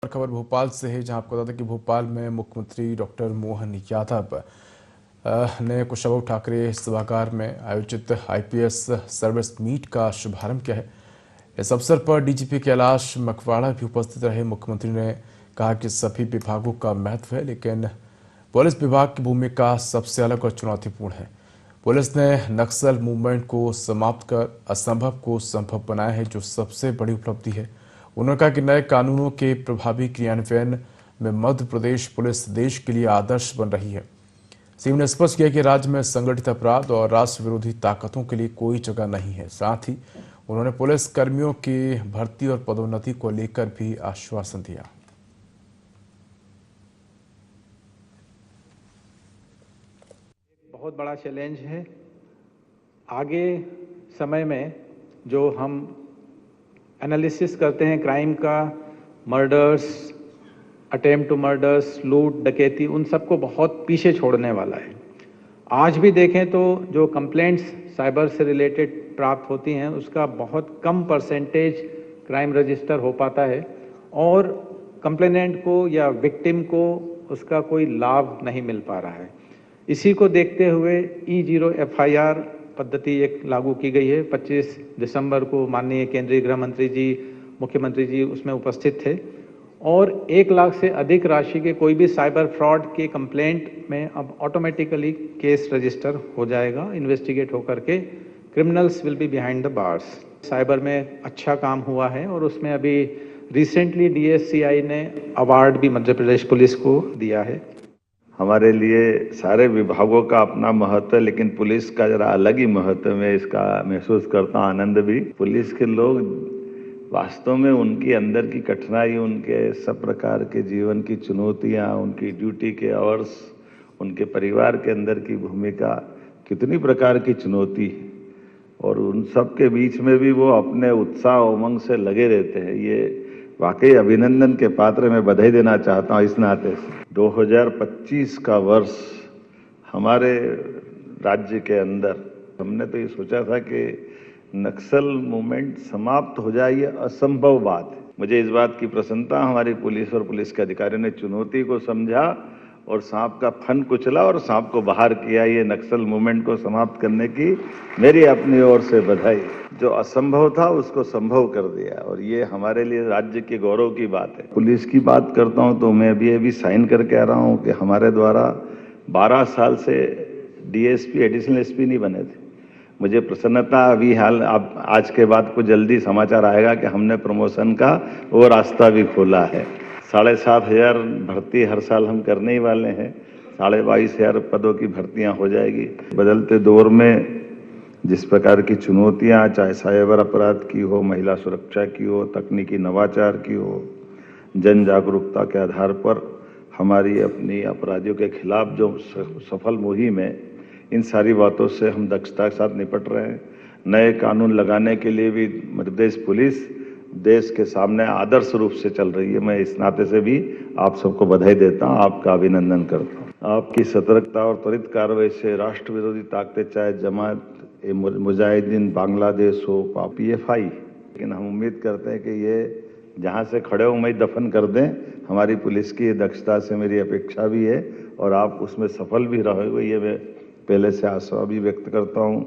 खबर भोपाल से है, जहां आपको बता दें कि भोपाल में मुख्यमंत्री डॉक्टर मोहन यादव ने कुशाभाऊ ठाकरे सभागार में आयोजित आईपीएस सर्विस मीट का शुभारंभ किया है। इस अवसर पर डीजीपी कैलाश मकवाड़ा भी उपस्थित रहे। मुख्यमंत्री ने कहा कि सभी विभागों का महत्व है, लेकिन पुलिस विभाग की भूमिका सबसे अलग और चुनौतीपूर्ण है। पुलिस ने नक्सल मूवमेंट को समाप्त कर असंभव को संभव बनाया है, जो सबसे बड़ी उपलब्धि है। उन्होंने कहा कि नए कानूनों के प्रभावी क्रियान्वयन में मध्य प्रदेश पुलिस देश के लिए आदर्श बन रही है। सीएम ने स्पष्ट किया कि राज्य में संगठित अपराध और राष्ट्र विरोधी ताकतों के लिए कोई जगह नहीं है। साथ ही उन्होंने पुलिस कर्मियों की भर्ती और पदोन्नति को लेकर भी आश्वासन दिया। बहुत बड़ा चैलेंज है। आगे समय में जो हम एनालिसिस करते हैं क्राइम का, मर्डर्स, अटेम्प्ट टू मर्डर्स, लूट, डकैती, उन सबको बहुत पीछे छोड़ने वाला है। आज भी देखें तो जो कंप्लेंट्स साइबर से रिलेटेड प्राप्त होती हैं, उसका बहुत कम परसेंटेज क्राइम रजिस्टर हो पाता है और कंप्लेनेंट को या विक्टिम को उसका कोई लाभ नहीं मिल पा रहा है। इसी को देखते हुए E0 FIR पद्धति एक लागू की गई है। 25 दिसंबर को माननीय केंद्रीय गृह मंत्री जी, मुख्यमंत्री जी उसमें उपस्थित थे और 1 लाख से अधिक राशि के कोई भी साइबर फ्रॉड के कंप्लेंट में अब ऑटोमेटिकली केस रजिस्टर हो जाएगा, इन्वेस्टिगेट होकर के criminals will be behind the bars. Cyber में अच्छा काम हुआ है और उसमें अभी रिसेंटली DSCI ने अवार्ड भी मध्य प्रदेश पुलिस को दिया है। हमारे लिए सारे विभागों का अपना महत्व है, लेकिन पुलिस का जरा अलग ही महत्व है। इसका महसूस करता हूँ आनंद भी। पुलिस के लोग वास्तव में उनकी अंदर की कठिनाई, उनके सब प्रकार के जीवन की चुनौतियाँ, उनकी ड्यूटी के आवर्स, उनके परिवार के अंदर की भूमिका, कितनी प्रकार की चुनौती, और उन सब के बीच में भी वो अपने उत्साह उमंग से लगे रहते हैं। ये वाकई अभिनंदन के पात्र। मैं बधाई देना चाहता हूँ इस नाते से। 2025 का वर्ष हमारे राज्य के अंदर हमने तो ये सोचा था कि नक्सल मूवमेंट समाप्त हो जाए, ये असंभव बात है। मुझे इस बात की प्रसन्नता, हमारी पुलिस और पुलिस के अधिकारियों ने चुनौती को समझा और सांप का फन कुचला और सांप को बाहर किया। ये नक्सल मूवमेंट को समाप्त करने की मेरी अपनी ओर से बधाई। जो असंभव था उसको संभव कर दिया और ये हमारे लिए राज्य के गौरव की बात है। पुलिस की बात करता हूं तो मैं अभी साइन करके आ रहा हूं कि हमारे द्वारा 12 साल से DSP, एडिशनल SP नहीं बने थे। मुझे प्रसन्नता अभी हाल आज के बाद को जल्दी समाचार आएगा कि हमने प्रमोशन का वो रास्ता भी खोला है। 7,500 भर्ती हर साल हम करने ही वाले हैं। 22,500 पदों की भर्तियां हो जाएगी। बदलते दौर में जिस प्रकार की चुनौतियां, चाहे साइबर अपराध की हो, महिला सुरक्षा की हो, तकनीकी नवाचार की हो, जन जागरूकता के आधार पर हमारी अपनी अपराधियों के खिलाफ जो सफल मुहिम है, इन सारी बातों से हम दक्षता के साथ निपट रहे हैं। नए कानून लगाने के लिए भी मध्य प्रदेश पुलिस देश के सामने आदर्श रूप से चल रही है। मैं इस नाते से भी आप सबको बधाई देता हूं, आपका अभिनंदन करता हूं। आपकी सतर्कता और त्वरित कार्रवाई से राष्ट्र विरोधी ताकतें, चाहे जमात ए मुजाहिदीन बांग्लादेश हो, PFI, लेकिन हम उम्मीद करते हैं कि ये जहां से खड़े हो वहीं दफन कर दें। हमारी पुलिस की दक्षता से मेरी अपेक्षा भी है और आप उसमें सफल भी रहोगे, ये मैं पहले से आशा भी व्यक्त करता हूं।